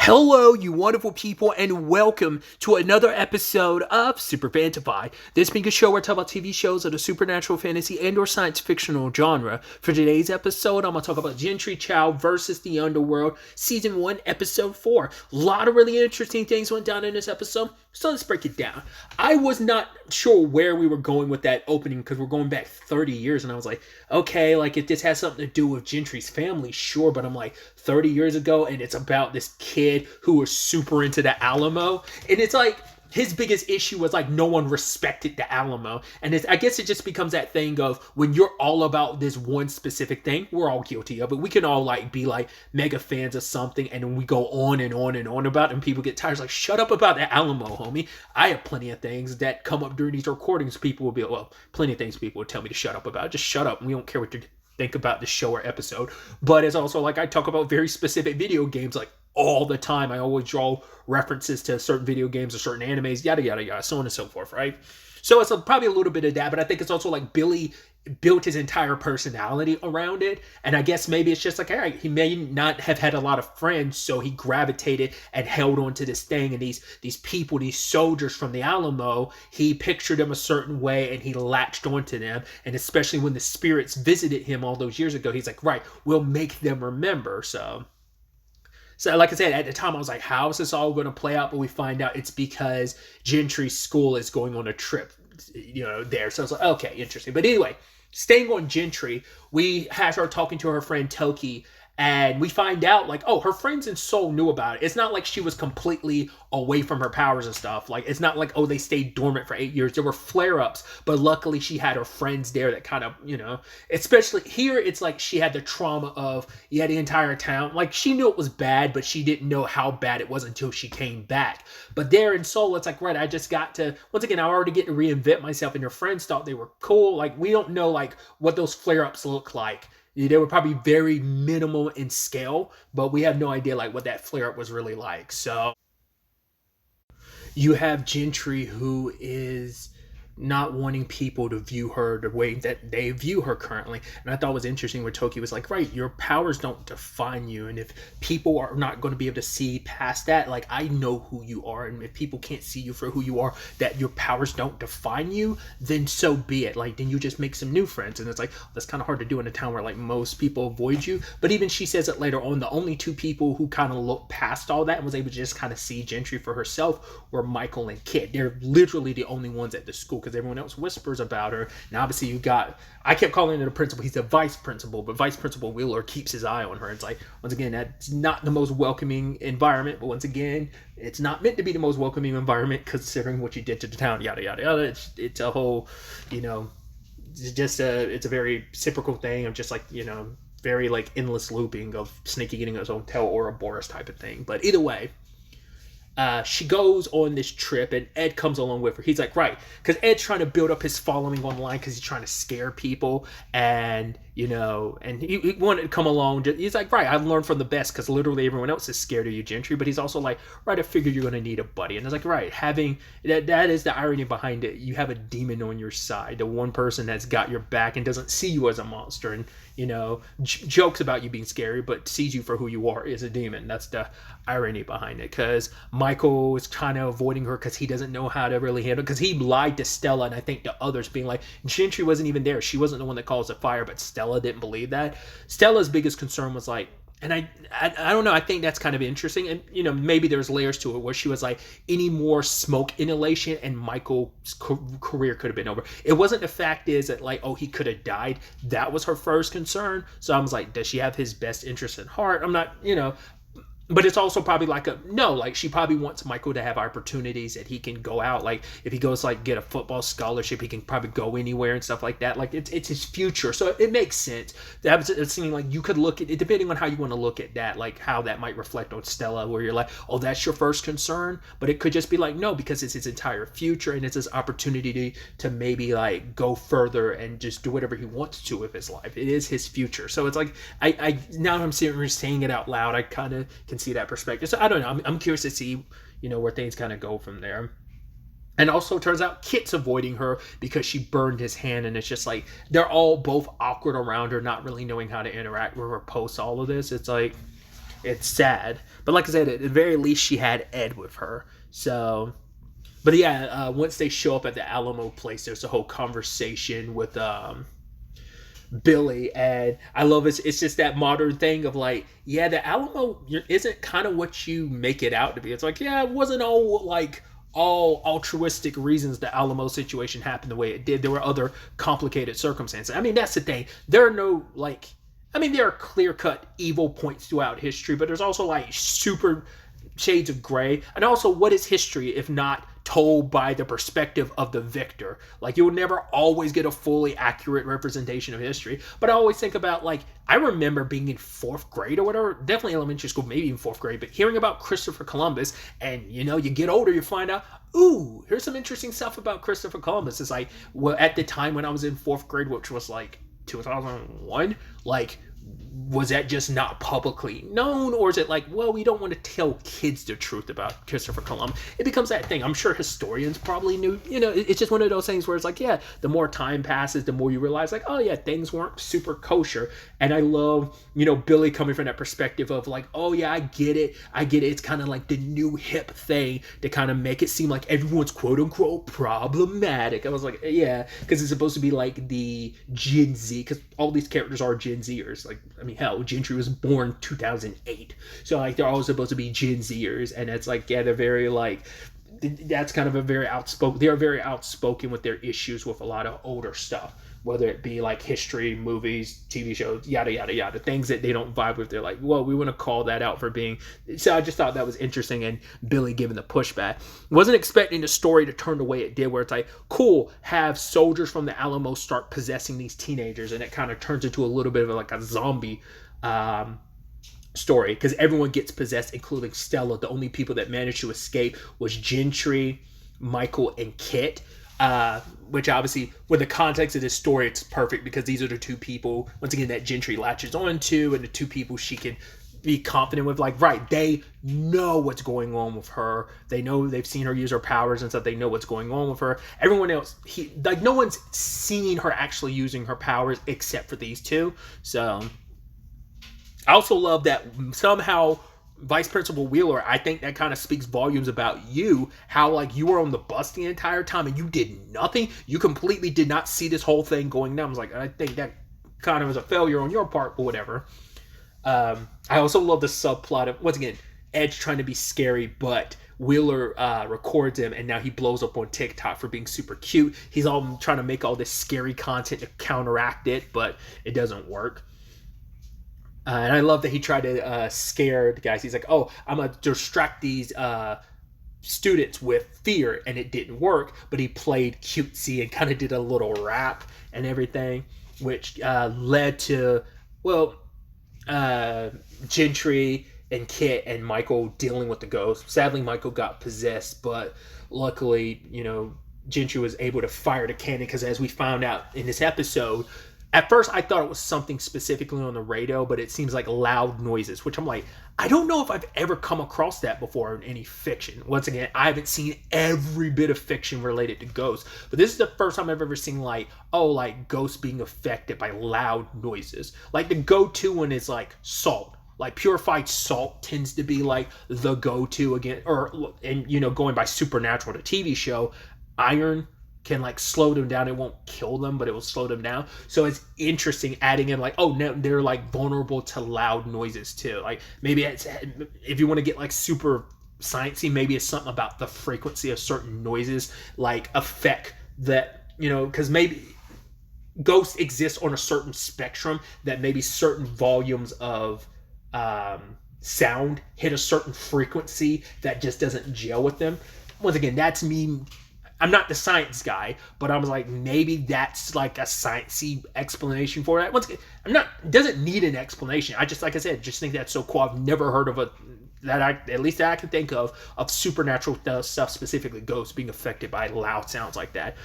Hello, you wonderful people, and welcome to another episode of SuperFantaFi. This being a show where I talk about TV shows of the supernatural, fantasy, and or science fictional genre. For today's episode, I'm going to talk about Jentry Chau versus the Underworld, Season 1, Episode 4. A lot of really interesting things went down in this episode, so let's break it down. I was not sure where we were going with that opening because we're going back 30 years, and I was like, okay, like if this has something to do with Gentry's family, sure, but I'm like, 30 years ago, and it's about this kid who was super into the Alamo, and it's like his biggest issue was like no one respected the Alamo, and I guess it just becomes that thing of when you're all about this one specific thing. We're all guilty of it. We can all like be like mega fans of something, and then we go on and on and on about it, and people get tired. It's like, shut up about the Alamo, homie. I have plenty of things that come up during these recordings. People will be, well, plenty of things people will tell me to shut up about. Just shut up. We don't care what you think about the show or episode. But it's also like I talk about very specific video games like all the time. I always draw references to certain video games or certain animes, yada yada yada, so on and so forth, right? So it's probably a little bit of that, but I think it's also like Billy built his entire personality around it, and I guess maybe it's just like, all right, he may not have had a lot of friends, so he gravitated and held on to this thing, and these people, these soldiers from the Alamo, he pictured them a certain way, and he latched onto them, and especially when the spirits visited him all those years ago, he's like, right, we'll make them remember. So like I said, at the time I was like, how is this all going to play out? But we find out it's because Gentry's school is going on a trip, there. So I was like, okay, interesting. But anyway, staying on Jentry, we have her talking to her friend Toki, and we find out like, oh, her friends in Seoul knew about it. It's not like she was completely away from her powers and stuff. Like, it's not like, oh, they stayed dormant for 8 years. There were flare-ups, but luckily she had her friends there that kind of, especially here, it's like she had the trauma of, the entire town. Like, she knew it was bad, but she didn't know how bad it was until she came back. But there in Seoul, it's like, right, I just got to, once again, I already get to reinvent myself, and her friends thought they were cool. Like, we don't know, like, what those flare-ups look like. They were probably very minimal in scale, but we have no idea like what that flare-up was really like. So you have Jentry, who is not wanting people to view her the way that they view her currently. And I thought it was interesting where Toki was like, right, your powers don't define you. And if people are not going to be able to see past that, like, I know who you are. And if people can't see you for who you are, that your powers don't define you, then so be it. Like, then you just make some new friends. And it's like, that's kind of hard to do in a town where like most people avoid you. But even she says it later on, the only two people who kind of looked past all that and was able to just kind of see Jentry for herself were Michael and Kit. They're literally the only ones at the school, because everyone else whispers about her. And obviously you got, I kept calling it a principal, he's a vice principal, but Vice Principal Wheeler keeps his eye on her. It's like, once again, that's not the most welcoming environment, but once again, it's not meant to be the most welcoming environment considering what you did to the town, yada yada yada. It's a whole, it's a very reciprocal thing of just like, very like endless looping of Snakey getting his own tail or a Boris type of thing. But either way, she goes on this trip, and Ed comes along with her. He's like, right, because Ed's trying to build up his following online because he's trying to scare people, and and he wanted to come along. He's like, right, I've learned from the best, because literally everyone else is scared of you, Gentry. But he's also like, right, I figure you're going to need a buddy. And it's like, right, having that is the irony behind it. You have a demon on your side, the one person that's got your back and doesn't see you as a monster, and jokes about you being scary, but sees you for who you are, is a demon. That's the irony behind it, because Michael is kind of avoiding her because he doesn't know how to really handle it, because he lied to Stella and I think to others, being like, Gentry wasn't even there. She wasn't the one that caused the fire, but Stella didn't believe that. Stella's biggest concern was like, and I don't know, I think that's kind of interesting, and maybe there's layers to it where she was like, any more smoke inhalation and Michael's career could have been over. It wasn't, the fact is that like, oh, he could have died. That was her first concern. So I was like, does she have his best interest in heart? I'm not, but it's also probably like she probably wants Michael to have opportunities that he can go out. Like if he goes like get a football scholarship, he can probably go anywhere and stuff like that. Like it's his future. So it makes sense. It seemed like you could look at it, depending on how you want to look at that, like how that might reflect on Stella, where you're like, oh, that's your first concern. But it could just be like, no, because it's his entire future, and it's his opportunity to maybe like go further and just do whatever he wants to with his life. It is his future. So it's like, I now I'm saying it out loud, I kind of can see that perspective. So I don't know. I'm curious to see, where things kind of go from there. And also turns out Kit's avoiding her because she burned his hand, and it's just like they're all both awkward around her, not really knowing how to interact with her post all of this. It's like it's sad. But like I said, at the very least, she had Ed with her. So, but yeah, once they show up at the Alamo place, there's a whole conversation with Billy, and I love it. It's just that modern thing of like, yeah, the Alamo isn't kind of what you make it out to be. It's like, yeah, it wasn't all altruistic reasons the Alamo situation happened the way it did. There were other complicated circumstances. I mean, that's the thing. There are no there are clear-cut evil points throughout history, but there's also like super shades of gray. And also, what is history if not told by the perspective of the victor? Like, you'll never always get a fully accurate representation of history. But I always think about, like, I remember being in 4th grade or whatever, definitely elementary school, maybe in 4th grade, but hearing about Christopher Columbus, and, you know, you get older, you find out, ooh, here's some interesting stuff about Christopher Columbus. It's like, well, at the time when I was in 4th grade, which was like 2001, like, was that just not publicly known, or is it like, well, we don't want to tell kids the truth about Christopher Columbus? It becomes that thing. I'm sure historians probably knew. You know, it's just one of those things where it's like, yeah, the more time passes, the more you realize, like, oh yeah, things weren't super kosher. And I love, you know, Billy coming from that perspective of like, oh yeah, I get it. It's kind of like the new hip thing to kind of make it seem like everyone's quote unquote problematic. I was like, yeah, because it's supposed to be like the Gen Z, because all these characters are Gen Zers. Like, I mean, hell, Jentry was born 2008, so like they're all supposed to be Gen Zers, and it's like, yeah, they're very like, that's kind of a very outspoken. They're very outspoken with their issues with a lot of older stuff, whether it be like history, movies, TV shows, yada yada yada, things that they don't vibe with. They're like, well, we want to call that out for being. So I just thought that was interesting, and Billy giving the pushback. Wasn't expecting the story to turn the way it did, where it's like, cool, have soldiers from the Alamo start possessing these teenagers, and it kind of turns into a little bit of like a zombie story, because everyone gets possessed, including Stella. The only people that managed to escape was Jentry, Michael, and Kit. Which obviously, with the context of this story, it's perfect, because these are the two people, once again, that Jentry latches onto, and the two people she can be confident with. Like, right, they know what's going on with her. They know, they've seen her use her powers and stuff. They know what's going on with her. Everyone else, no one's seen her actually using her powers except for these two. So I also love that somehow Vice Principal Wheeler, I think that kind of speaks volumes about you, how like you were on the bus the entire time and you did nothing. You completely did not see this whole thing going down. I was like, I think that kind of was a failure on your part, but whatever. I also love the subplot of, once again, Edge trying to be scary, but Wheeler records him, and now he blows up on TikTok for being super cute. He's all trying to make all this scary content to counteract it, but it doesn't work. And I love that he tried to scare the guys. He's like, oh, I'm going to distract these students with fear, and it didn't work. But he played cutesy and kind of did a little rap and everything, which led to, well, Jentry and Kit and Michael dealing with the ghost. Sadly, Michael got possessed, but luckily, you know, Jentry was able to fire the cannon, because as we found out in this episode, at first, I thought it was something specifically on the radio, but it seems like loud noises, which I'm like, I don't know if I've ever come across that before in any fiction. Once again, I haven't seen every bit of fiction related to ghosts, but this is the first time I've ever seen like, oh, like ghosts being affected by loud noises. Like the go-to one is like salt. Like purified salt tends to be like the go-to again, and you know, going by Supernatural, the TV show, iron can like slow them down. It won't kill them, but it will slow them down. So it's interesting adding in like, oh, no, they're like vulnerable to loud noises too. Like maybe it's, if you want to get like super sciencey, maybe it's something about the frequency of certain noises like affect that, you know, because maybe ghosts exist on a certain spectrum that maybe certain volumes of sound hit a certain frequency that just doesn't gel with them. Once again, that's me. I'm not the science guy, but I was like, maybe that's like a sciencey explanation for that. Once again, it doesn't need an explanation. I just, like I said, just think that's so cool. I've never heard of at least that I can think of supernatural stuff, specifically ghosts being affected by loud sounds like that.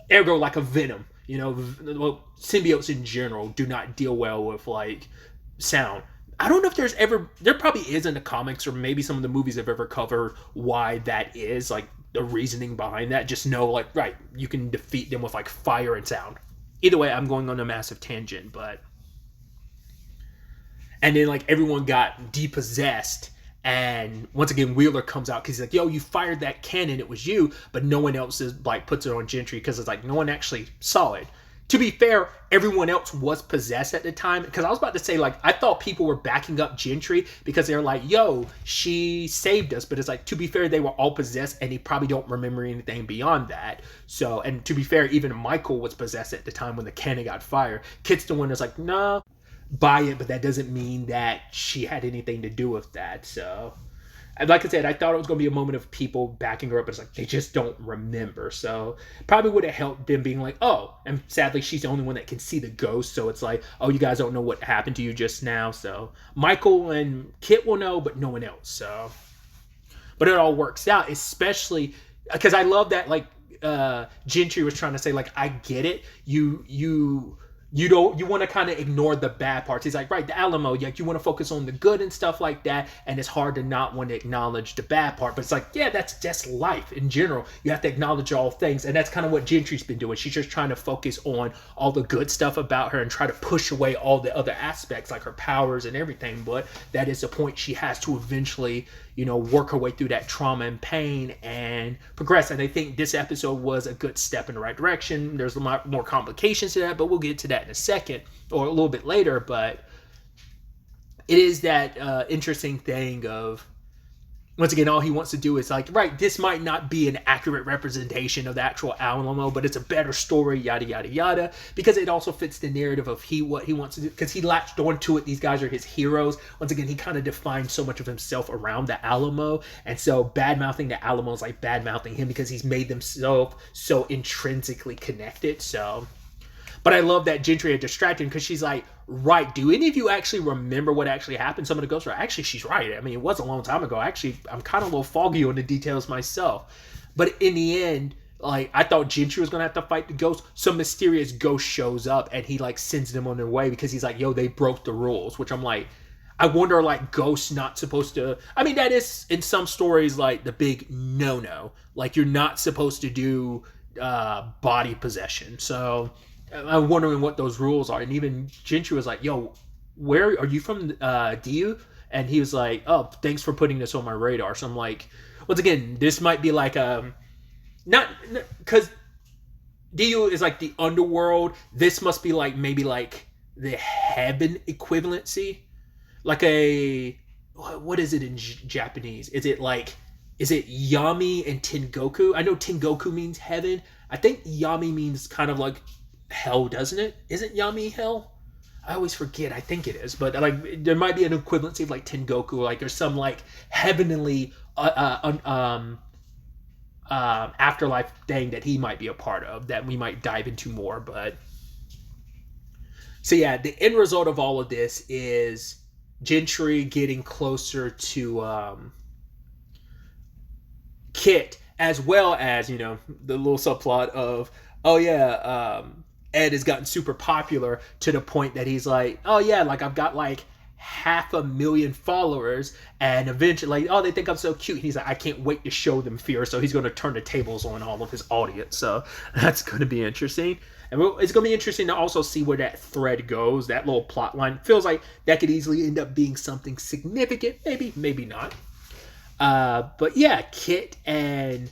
Ergo, like a venom, you know, well, symbiotes in general do not deal well with like sound. I don't know if there probably is in the comics, or maybe some of the movies have ever covered why that is, like the reasoning behind that. Just know, like, right, you can defeat them with like fire and sound. Either way, I'm going on a massive tangent, but And then like everyone got depossessed. And once again, Wheeler comes out because he's like, yo, you fired that cannon, it was you, but no one else is like puts it on Jentry because it's like no one actually saw it. To be fair, everyone else was possessed at the time, because I was about to say, like, I thought people were backing up Jentry because they're like, yo, she saved us, but it's like, to be fair, they were all possessed and they probably don't remember anything beyond that. So, and to be fair, even Michael was possessed at the time when the cannon got fired. Kit's the one that's like, nah, buy it, but that doesn't mean that she had anything to do with that. So, and like I said, I thought it was going to be a moment of people backing her up, but it's like they just don't remember. So probably would have helped them being like, oh, and sadly she's the only one that can see the ghost. So it's like, oh, you guys don't know what happened to you just now. So Michael and Kit will know, but no one else. So, but it all works out, especially because I love that, like, Jentry was trying to say, like, I get it. You want to kind of ignore the bad parts. He's like, right, the Alamo, like, you want to focus on the good and stuff like that, and it's hard to not want to acknowledge the bad part. But it's like, yeah, that's just life in general. You have to acknowledge all things, and that's kind of what Gentry's been doing. She's just trying to focus on all the good stuff about her and try to push away all the other aspects, like her powers and everything. But that is the point. She has to eventually, work her way through that trauma and pain and progress. And I think this episode was a good step in the right direction. There's a lot more complications to that, but we'll get to that in a second or a little bit later. But it is that interesting thing of, once again, all he wants to do is like, right, this might not be an accurate representation of the actual Alamo, but it's a better story, yada, yada, yada, because it also fits the narrative of what he wants to do, because he latched onto it. These guys are his heroes. Once again, he kind of defined so much of himself around the Alamo, and so bad-mouthing the Alamo is like bad-mouthing him because he's made themselves so intrinsically connected. So, but I love that Jentry had distracted him because she's like, right, do any of you actually remember what actually happened? Some of the ghosts are actually, she's right. I mean, it was a long time ago. Actually, I'm kind of a little foggy on the details myself. But in the end, like, I thought Jentry was going to have to fight the ghost. Some mysterious ghost shows up and he like sends them on their way because he's like, yo, they broke the rules, which I'm like, I wonder, like, ghosts not supposed to, I mean, that is in some stories like the big no-no. Like, you're not supposed to do body possession. So I'm wondering what those rules are. And even Jentry was like, yo, where are you from, Diu? And he was like, oh, thanks for putting this on my radar. So I'm like, once again, this might be like, not, because Diu is like the underworld. This must be like, maybe like the heaven equivalency. Like what is it in Japanese? Is it Yami and Tengoku? I know Tengoku means heaven. I think Yami means kind of like hell, doesn't it? Isn't Yami hell? I always forget. I think it is, but like there might be an equivalency of like Tengoku, like there's some like heavenly afterlife thing that he might be a part of that we might dive into more. But so yeah, the end result of all of this is Jentry getting closer to Kit, as well as, the little subplot of, oh yeah, Ed has gotten super popular to the point that he's like, oh yeah, like I've got like 500,000 followers, and eventually, like, oh, they think I'm so cute. And he's like, I can't wait to show them fear. So he's going to turn the tables on all of his audience. So that's going to be interesting. And it's going to be interesting to also see where that thread goes. That little plot line feels like that could easily end up being something significant. Maybe, maybe not. But yeah, Kit and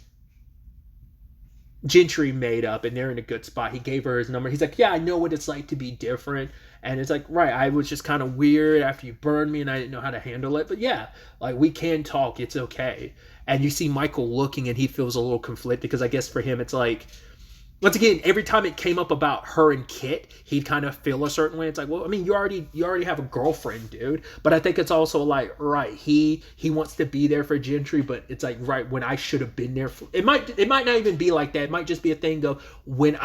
Jentry made up, and they're in a good spot. He gave her his number. He's like, yeah, I know what it's like to be different. And it's like, right, I was just kind of weird after you burned me and I didn't know how to handle it. But yeah, like, we can talk. It's okay. And you see Michael looking, and he feels a little conflicted because I guess for him it's like, once again, every time it came up about her and Kit, he'd kind of feel a certain way. It's like, well, I mean, you already have a girlfriend, dude. But I think it's also like, right, he wants to be there for Jentry, but it's like, right, when I should have been there for, it might not even be like that. It might just be a thing of when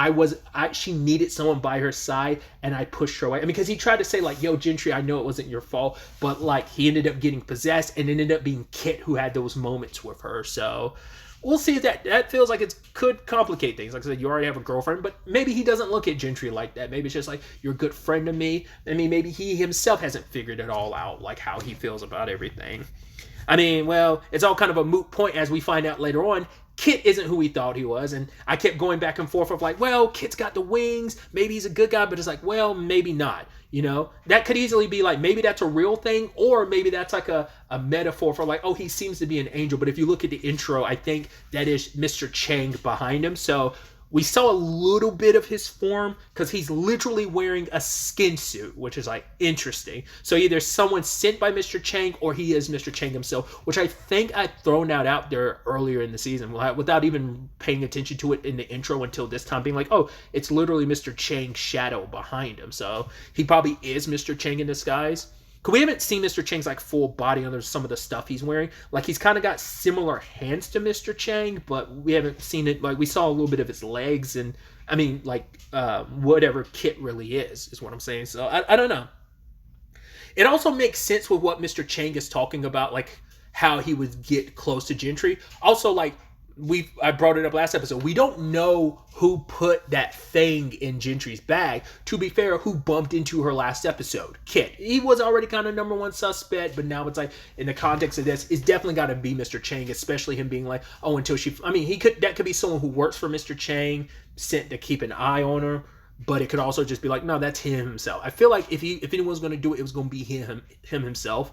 she needed someone by her side and I pushed her away. I mean, because he tried to say like, yo, Jentry, I know it wasn't your fault, but like he ended up getting possessed, and it ended up being Kit who had those moments with her. So we'll see if that feels like it could complicate things. Like I said, you already have a girlfriend, but maybe he doesn't look at Jentry like that. Maybe it's just like, you're a good friend to me. I mean, maybe he himself hasn't figured it all out, like how he feels about everything. I mean, well, it's all kind of a moot point as we find out later on. Kit isn't who we thought he was, and I kept going back and forth of like, well, Kit's got the wings, maybe he's a good guy, but it's like, well, maybe not. You know, that could easily be like, maybe that's a real thing, or maybe that's like a metaphor for like, oh, he seems to be an angel. But if you look at the intro, I think that is Mr. Chang behind him. So we saw a little bit of his form because he's literally wearing a skin suit, which is like interesting. So either someone sent by Mr. Chang or he is Mr. Chang himself, which I think I'd thrown that out there earlier in the season without even paying attention to it in the intro until this time, being like, oh, it's literally Mr. Chang's shadow behind him. So he probably is Mr. Chang in disguise. Because we haven't seen Mr. Chang's like full body under some of the stuff he's wearing. Like he's kind of got similar hands to Mr. Chang, but we haven't seen it. Like we saw a little bit of his legs, and I mean, like whatever Kit really is what I'm saying. So I don't know. It also makes sense with what Mr. Chang is talking about, like how he would get close to Jentry. Also, like I brought it up last episode. We don't know who put that thing in Gentry's bag. To be fair, who bumped into her last episode? Kit. He was already kind of number one suspect, but now it's like in the context of this, it's definitely got to be Mr. Chang, especially him being like, oh, until she. I mean, that could be someone who works for Mr. Chang, sent to keep an eye on her. But it could also just be like, no, that's him himself. I feel like if anyone's going to do it, it was going to be him himself.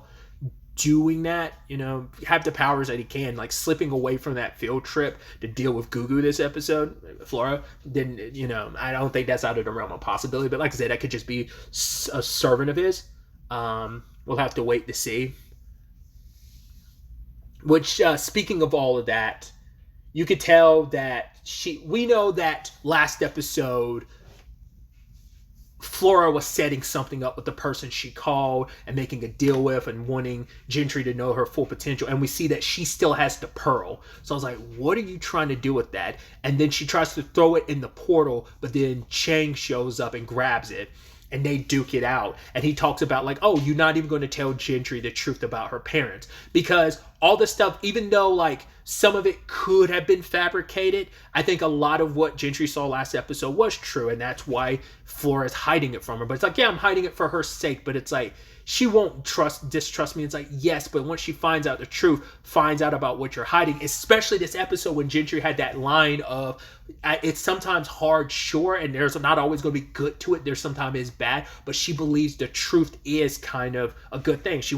Doing that, you know, have the powers that he can, like slipping away from that field trip to deal with Gugu this episode, Flora, then, you know, I don't think that's out of the realm of possibility. But like I said, that could just be a servant of his. We'll have to wait to see. Which, speaking of all of that, you could tell that we know that last episode, Flora was setting something up with the person she called and making a deal with and wanting Jentry to know her full potential. And we see that she still has the pearl. So I was like, what are you trying to do with that? And then she tries to throw it in the portal, but then Chang shows up and grabs it. And they duke it out. And he talks about like, oh, you're not even going to tell Jentry the truth about her parents. Because all this stuff, even though like some of it could have been fabricated, I think a lot of what Jentry saw last episode was true. And that's why Flora's hiding it from her. But it's like, yeah, I'm hiding it for her sake. But it's like, she won't distrust me. It's like, yes, but once she finds out the truth, finds out about what you're hiding, especially this episode when Jentry had that line of, it's sometimes hard, sure, and there's not always going to be good to it. There's sometimes it's bad, but she believes the truth is kind of a good thing. She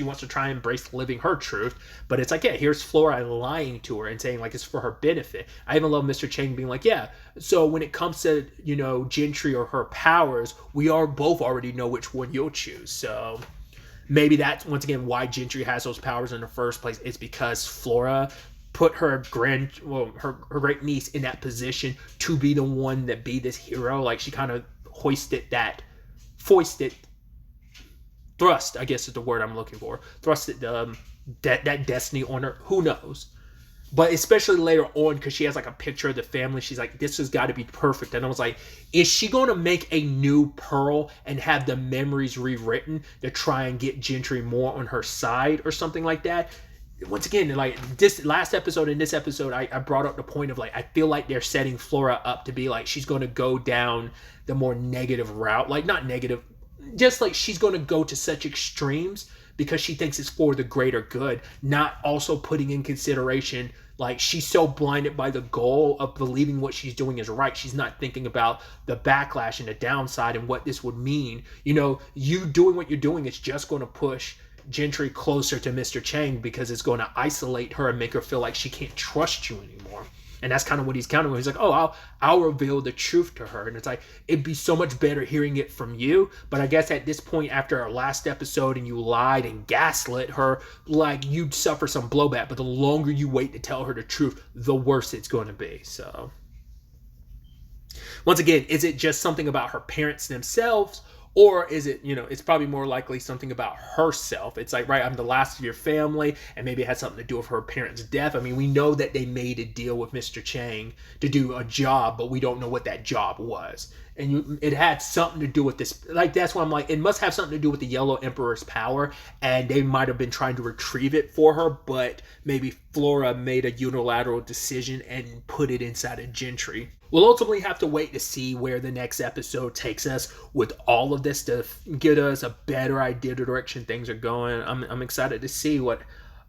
wants to try and embrace living her truth, but it's like, yeah, here's Flora lying to her and saying like it's for her benefit. I even love Mr. Chang being like, yeah, so when it comes to, you know, Jentry or her powers, we are both already know which one you'll choose. So maybe that's once again why Jentry has those powers in the first place. It's because Flora put her great niece in that position to be the one that be this hero. Like she kind of thrust, I guess is the word I'm looking for. Thrusted that destiny on her. Who knows? But especially later on, because she has like a picture of the family, she's like, this has got to be perfect. And I was like, is she going to make a new Pearl and have the memories rewritten to try and get Jentry more on her side or something like that? Once again, like this last episode and this episode, I brought up the point of like, I feel like they're setting Flora up to be like, she's going to go down the more negative route. Like, not negative, just like she's going to go to such extremes because she thinks it's for the greater good, not also putting in consideration, like she's so blinded by the goal of believing what she's doing is right. She's not thinking about the backlash and the downside and what this would mean. You know, you doing what you're doing is just going to push Jentry closer to Mr. Chang because it's going to isolate her and make her feel like she can't trust you anymore. And that's kind of what he's counting on. He's like, oh, I'll reveal the truth to her. And it's like, it'd be so much better hearing it from you. But I guess at this point, after our last episode and you lied and gaslit her, like you'd suffer some blowback. But the longer you wait to tell her the truth, the worse it's going to be. So once again, is it just something about her parents themselves? Or is it, you know, it's probably more likely something about herself. It's like, right, I'm the last of your family, and maybe it has something to do with her parents' death. I mean, we know that they made a deal with Mr. Chang to do a job, but we don't know what that job was. And it had something to do with this. Like, that's why I'm like, it must have something to do with the Yellow Emperor's power, and they might have been trying to retrieve it for her, but maybe Flora made a unilateral decision and put it inside of Jentry. We'll ultimately have to wait to see where the next episode takes us with all of this to give us a better idea of the direction things are going. I'm excited to see what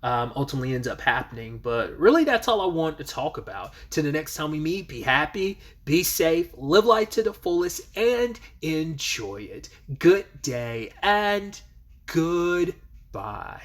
ultimately ends up happening. But really, that's all I want to talk about. Till the next time we meet, be happy, be safe, live life to the fullest, and enjoy it. Good day and goodbye.